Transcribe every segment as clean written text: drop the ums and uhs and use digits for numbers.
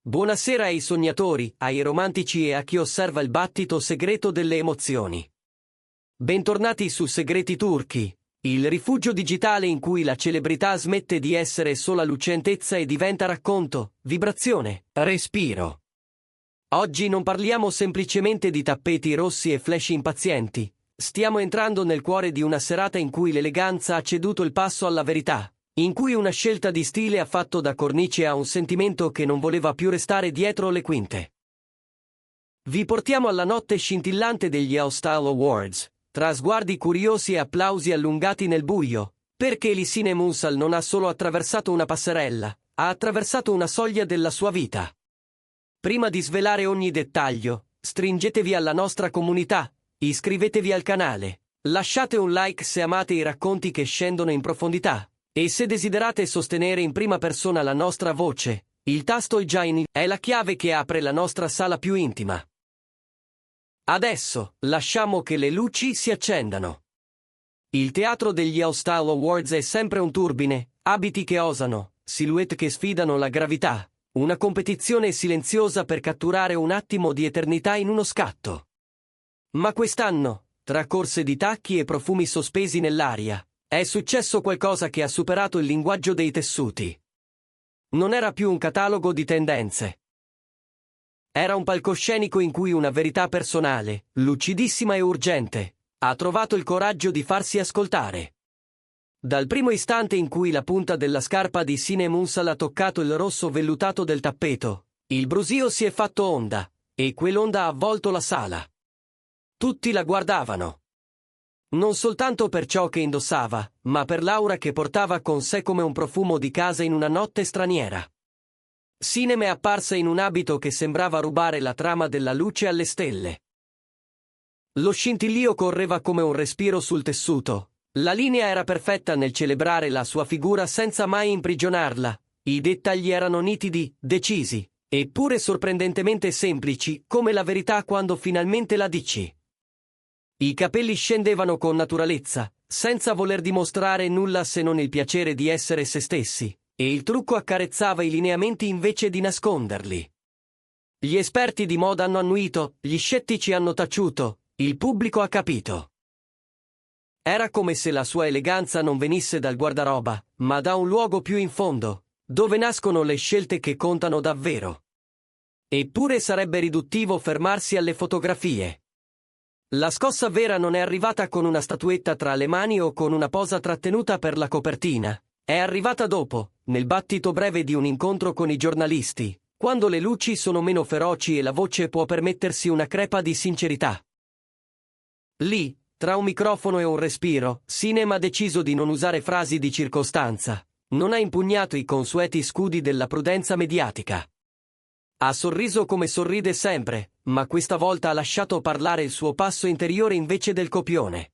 Buonasera ai sognatori, ai romantici e a chi osserva il battito segreto delle emozioni. Bentornati su Segreti Turchi, il rifugio digitale in cui la celebrità smette di essere sola lucentezza e diventa racconto, vibrazione, respiro. Oggi non parliamo semplicemente di tappeti rossi e flash impazienti, stiamo entrando nel cuore di una serata in cui l'eleganza ha ceduto il passo alla verità. In cui una scelta di stile ha fatto da cornice a un sentimento che non voleva più restare dietro le quinte. Vi portiamo alla notte scintillante degli Style Awards, tra sguardi curiosi e applausi allungati nel buio, perché Lissine Munsal non ha solo attraversato una passerella, ha attraversato una soglia della sua vita. Prima di svelare ogni dettaglio, stringetevi alla nostra comunità, iscrivetevi al canale, lasciate un like se amate i racconti che scendono in profondità. E se desiderate sostenere in prima persona la nostra voce, il tasto Join è la chiave che apre la nostra sala più intima. Adesso, lasciamo che le luci si accendano. Il teatro degli Style Awards è sempre un turbine, abiti che osano, silhouette che sfidano la gravità, una competizione silenziosa per catturare un attimo di eternità in uno scatto. Ma quest'anno, tra corse di tacchi e profumi sospesi nell'aria, è successo qualcosa che ha superato il linguaggio dei tessuti. Non era più un catalogo di tendenze. Era un palcoscenico in cui una verità personale, lucidissima e urgente, ha trovato il coraggio di farsi ascoltare. Dal primo istante in cui la punta della scarpa di Sine Munsal ha toccato il rosso vellutato del tappeto, il brusio si è fatto onda, e quell'onda ha avvolto la sala. Tutti la guardavano. Non soltanto per ciò che indossava, ma per l'aura che portava con sé come un profumo di casa in una notte straniera. Sinem è apparsa in un abito che sembrava rubare la trama della luce alle stelle. Lo scintillio correva come un respiro sul tessuto, la linea era perfetta nel celebrare la sua figura senza mai imprigionarla, i dettagli erano nitidi, decisi, eppure sorprendentemente semplici, come la verità quando finalmente la dici. I capelli scendevano con naturalezza, senza voler dimostrare nulla se non il piacere di essere se stessi, e il trucco accarezzava i lineamenti invece di nasconderli. Gli esperti di moda hanno annuito, gli scettici hanno taciuto, il pubblico ha capito. Era come se la sua eleganza non venisse dal guardaroba, ma da un luogo più in fondo, dove nascono le scelte che contano davvero. Eppure sarebbe riduttivo fermarsi alle fotografie. La scossa vera non è arrivata con una statuetta tra le mani o con una posa trattenuta per la copertina. È arrivata dopo, nel battito breve di un incontro con i giornalisti, quando le luci sono meno feroci e la voce può permettersi una crepa di sincerità. Lì, tra un microfono e un respiro, Sinem ha deciso di non usare frasi di circostanza. Non ha impugnato i consueti scudi della prudenza mediatica. Ha sorriso come sorride sempre, ma questa volta ha lasciato parlare il suo passo interiore invece del copione.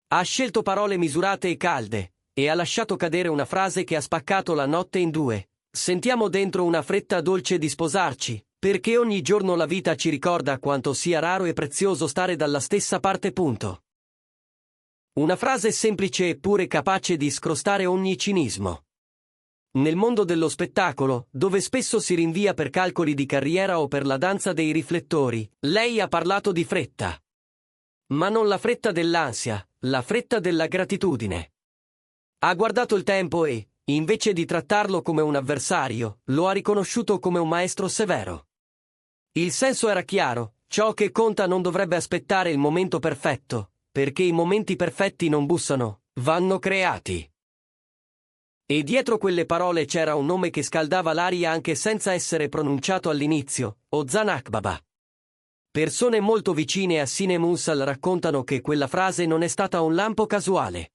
Ha scelto parole misurate e calde, e ha lasciato cadere una frase che ha spaccato la notte in due. Sentiamo dentro una fretta dolce di sposarci, perché ogni giorno la vita ci ricorda quanto sia raro e prezioso stare dalla stessa parte. Punto. Una frase semplice eppure capace di scrostare ogni cinismo. Nel mondo dello spettacolo, dove spesso si rinvia per calcoli di carriera o per la danza dei riflettori, lei ha parlato di fretta. Ma non la fretta dell'ansia, la fretta della gratitudine. Ha guardato il tempo e, invece di trattarlo come un avversario, lo ha riconosciuto come un maestro severo. Il senso era chiaro, ciò che conta non dovrebbe aspettare il momento perfetto, perché i momenti perfetti non bussano, vanno creati. E dietro quelle parole c'era un nome che scaldava l'aria anche senza essere pronunciato all'inizio, Ozan Akbaba. Persone molto vicine a Sine Munsal raccontano che quella frase non è stata un lampo casuale.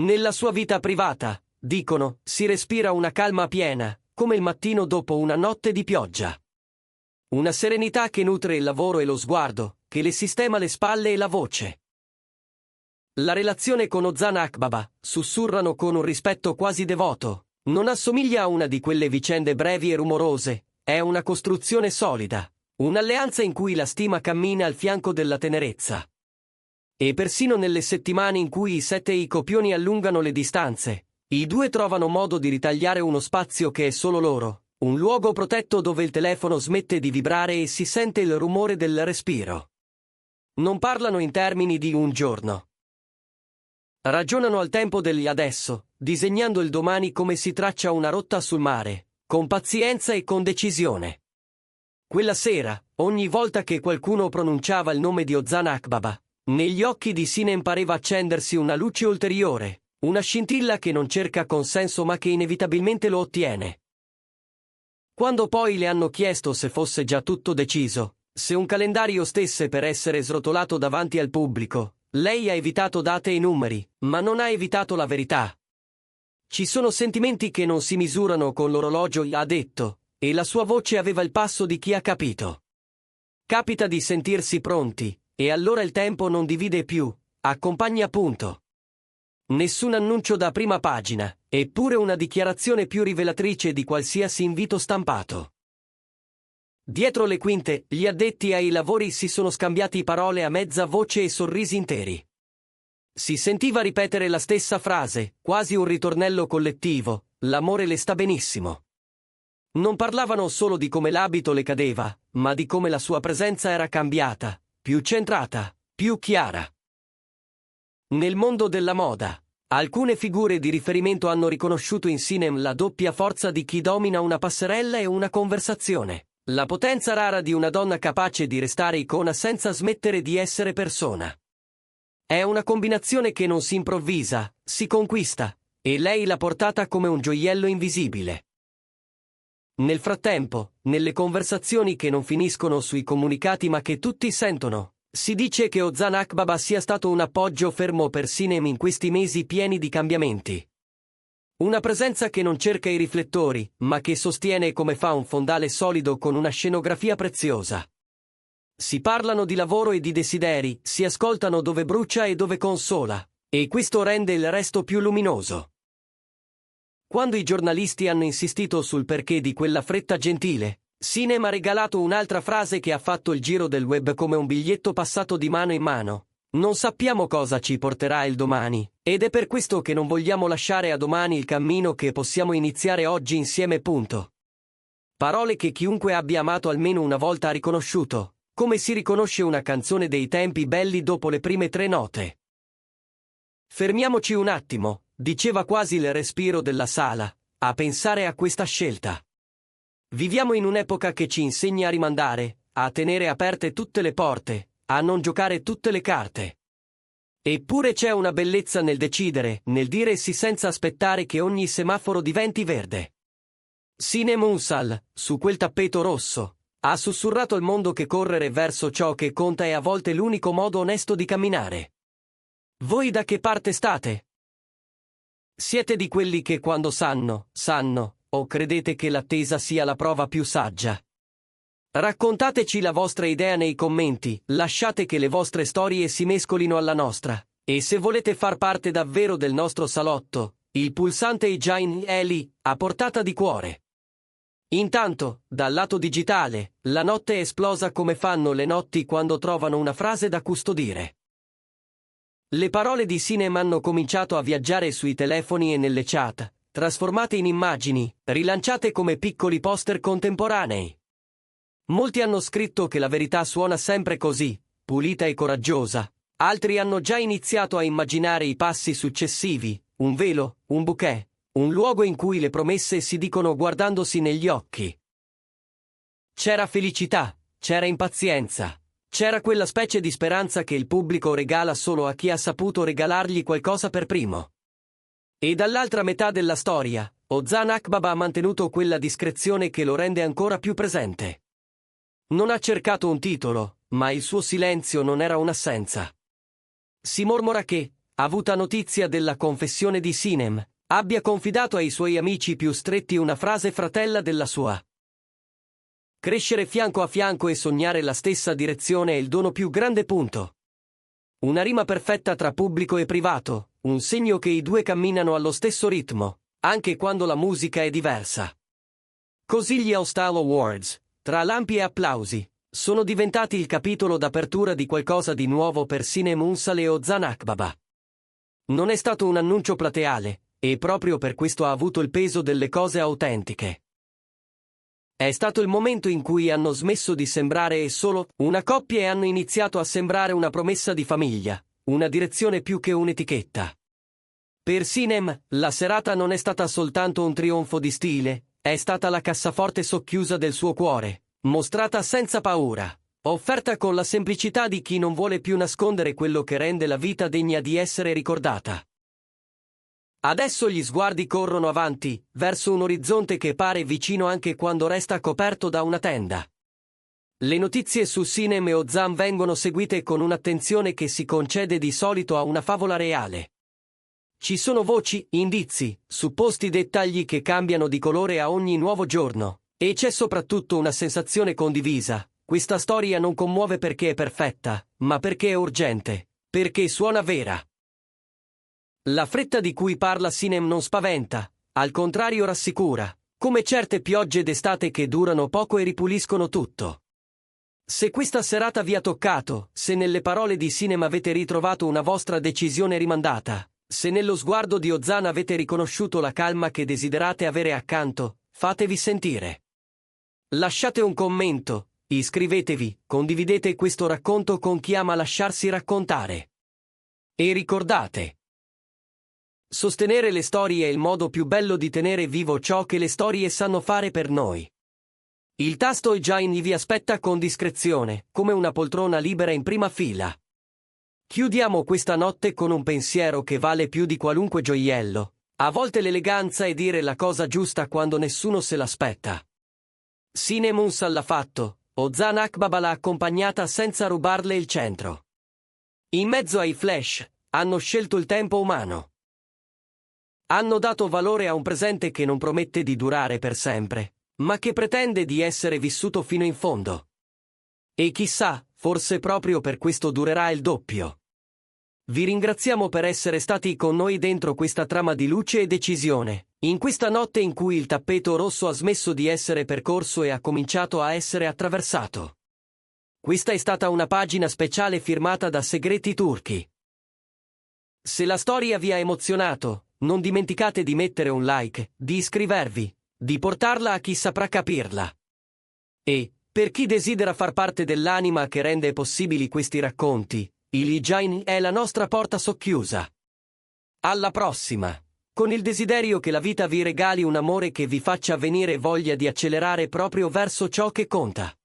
Nella sua vita privata, dicono, si respira una calma piena, come il mattino dopo una notte di pioggia. Una serenità che nutre il lavoro e lo sguardo, che le sistema le spalle e la voce. La relazione con Ozan Akbaba, sussurrano con un rispetto quasi devoto, non assomiglia a una di quelle vicende brevi e rumorose, è una costruzione solida, un'alleanza in cui la stima cammina al fianco della tenerezza. E persino nelle settimane in cui i sette e i copioni allungano le distanze, i due trovano modo di ritagliare uno spazio che è solo loro, Un luogo protetto dove il telefono smette di vibrare e si sente il rumore del respiro. Non parlano in termini di un giorno. Ragionano al tempo degli adesso, disegnando il domani come si traccia una rotta sul mare, con pazienza e con decisione. Quella sera, ogni volta che qualcuno pronunciava il nome di Ozan Akbaba, negli occhi di Sinem pareva accendersi una luce ulteriore, una scintilla che non cerca consenso ma che inevitabilmente lo ottiene. Quando poi le hanno chiesto se fosse già tutto deciso, se un calendario stesse per essere srotolato davanti al pubblico, lei ha evitato date e numeri, ma non ha evitato la verità. Ci sono sentimenti che non si misurano con l'orologio, ha detto, e la sua voce aveva il passo di chi ha capito. Capita di sentirsi pronti, e allora il tempo non divide più, accompagna punto. Nessun annuncio da prima pagina, eppure una dichiarazione più rivelatrice di qualsiasi invito stampato. Dietro le quinte, gli addetti ai lavori si sono scambiati parole a mezza voce e sorrisi interi. Si sentiva ripetere la stessa frase, quasi un ritornello collettivo: l'amore le sta benissimo. Non parlavano solo di come l'abito le cadeva, ma di come la sua presenza era cambiata, più centrata, più chiara. Nel mondo della moda, alcune figure di riferimento hanno riconosciuto in Sinem la doppia forza di chi domina una passerella e una conversazione, la potenza rara di una donna capace di restare icona senza smettere di essere persona. È una combinazione che non si improvvisa, si conquista, e lei l'ha portata come un gioiello invisibile. Nel frattempo, nelle conversazioni che non finiscono sui comunicati ma che tutti sentono, si dice che Ozan Akbaba sia stato un appoggio fermo per Sinem in questi mesi pieni di cambiamenti. Una presenza che non cerca i riflettori, ma che sostiene come fa un fondale solido con una scenografia preziosa. Si parlano di lavoro e di desideri, si ascoltano dove brucia e dove consola, e questo rende il resto più luminoso. Quando i giornalisti hanno insistito sul perché di quella fretta gentile, Sinem ha regalato un'altra frase che ha fatto il giro del web come un biglietto passato di mano in mano. Non sappiamo cosa ci porterà il domani, ed è per questo che non vogliamo lasciare a domani il cammino che possiamo iniziare oggi insieme. Punto. Parole che chiunque abbia amato almeno una volta ha riconosciuto, come si riconosce una canzone dei tempi belli dopo le prime 3 note. Fermiamoci un attimo, diceva quasi il respiro della sala, a pensare a questa scelta. Viviamo in un'epoca che ci insegna a rimandare, a tenere aperte tutte le porte, a non giocare tutte le carte. Eppure c'è una bellezza nel decidere, nel dire sì senza aspettare che ogni semaforo diventi verde. Sinem Unsal, su quel tappeto rosso, ha sussurrato al mondo che correre verso ciò che conta è a volte l'unico modo onesto di camminare. Voi da che parte state? Siete di quelli che quando sanno, o credete che l'attesa sia la prova più saggia? Raccontateci la vostra idea nei commenti, lasciate che le vostre storie si mescolino alla nostra, e se volete far parte davvero del nostro salotto, il pulsante è già è lì, a portata di cuore. Intanto, dal lato digitale, la notte è esplosa come fanno le notti quando trovano una frase da custodire. Le parole di Sinem hanno cominciato a viaggiare sui telefoni e nelle chat, trasformate in immagini, rilanciate come piccoli poster contemporanei. Molti hanno scritto che la verità suona sempre così, pulita e coraggiosa, altri hanno già iniziato a immaginare i passi successivi, un velo, un bouquet, un luogo in cui le promesse si dicono guardandosi negli occhi. C'era felicità, c'era impazienza, c'era quella specie di speranza che il pubblico regala solo a chi ha saputo regalargli qualcosa per primo. E dall'altra metà della storia, Ozan Akbaba ha mantenuto quella discrezione che lo rende ancora più presente. Non ha cercato un titolo, ma il suo silenzio non era un'assenza. Si mormora che, avuta notizia della confessione di Sinem, abbia confidato ai suoi amici più stretti una frase fratella della sua. Crescere fianco a fianco e sognare la stessa direzione è il dono più grande. Punto. Una rima perfetta tra pubblico e privato, un segno che i due camminano allo stesso ritmo, anche quando la musica è diversa. Così gli All-Style Awards, tra lampi e applausi, sono diventati il capitolo d'apertura di qualcosa di nuovo per Sinem Unsal e Ozan Akbaba. Non è stato un annuncio plateale, e proprio per questo ha avuto il peso delle cose autentiche. È stato il momento in cui hanno smesso di sembrare solo una coppia e hanno iniziato a sembrare una promessa di famiglia, una direzione più che un'etichetta. Per Sinem, la serata non è stata soltanto un trionfo di stile, è stata la cassaforte socchiusa del suo cuore, mostrata senza paura, offerta con la semplicità di chi non vuole più nascondere quello che rende la vita degna di essere ricordata. Adesso gli sguardi corrono avanti, verso un orizzonte che pare vicino anche quando resta coperto da una tenda. Le notizie su Sinem e Ozan vengono seguite con un'attenzione che si concede di solito a una favola reale. Ci sono voci, indizi, supposti dettagli che cambiano di colore a ogni nuovo giorno, e c'è soprattutto una sensazione condivisa. Questa storia non commuove perché è perfetta, ma perché è urgente, perché suona vera. La fretta di cui parla Sinem non spaventa, al contrario rassicura, come certe piogge d'estate che durano poco e ripuliscono tutto. Se questa serata vi ha toccato, se nelle parole di Sinem avete ritrovato una vostra decisione rimandata, se nello sguardo di Ozan avete riconosciuto la calma che desiderate avere accanto, fatevi sentire. Lasciate un commento, iscrivetevi, condividete questo racconto con chi ama lasciarsi raccontare. E ricordate: sostenere le storie è il modo più bello di tenere vivo ciò che le storie sanno fare per noi. Il tasto Join vi aspetta con discrezione, come una poltrona libera in prima fila. Chiudiamo questa notte con un pensiero che vale più di qualunque gioiello. A volte l'eleganza è dire la cosa giusta quando nessuno se l'aspetta. Sinem Unsal l'ha fatto, Ozan Akbaba l'ha accompagnata senza rubarle il centro. In mezzo ai flash, hanno scelto il tempo umano. Hanno dato valore a un presente che non promette di durare per sempre, ma che pretende di essere vissuto fino in fondo. E chissà, forse proprio per questo durerà il doppio. Vi ringraziamo per essere stati con noi dentro questa trama di luce e decisione, in questa notte in cui il tappeto rosso ha smesso di essere percorso e ha cominciato a essere attraversato. Questa è stata una pagina speciale firmata da Segreti Turchi. Se la storia vi ha emozionato, non dimenticate di mettere un like, di iscrivervi, di portarla a chi saprà capirla. E, per chi desidera far parte dell'anima che rende possibili questi racconti, il Hijain è la nostra porta socchiusa. Alla prossima! Con il desiderio che la vita vi regali un amore che vi faccia venire voglia di accelerare proprio verso ciò che conta.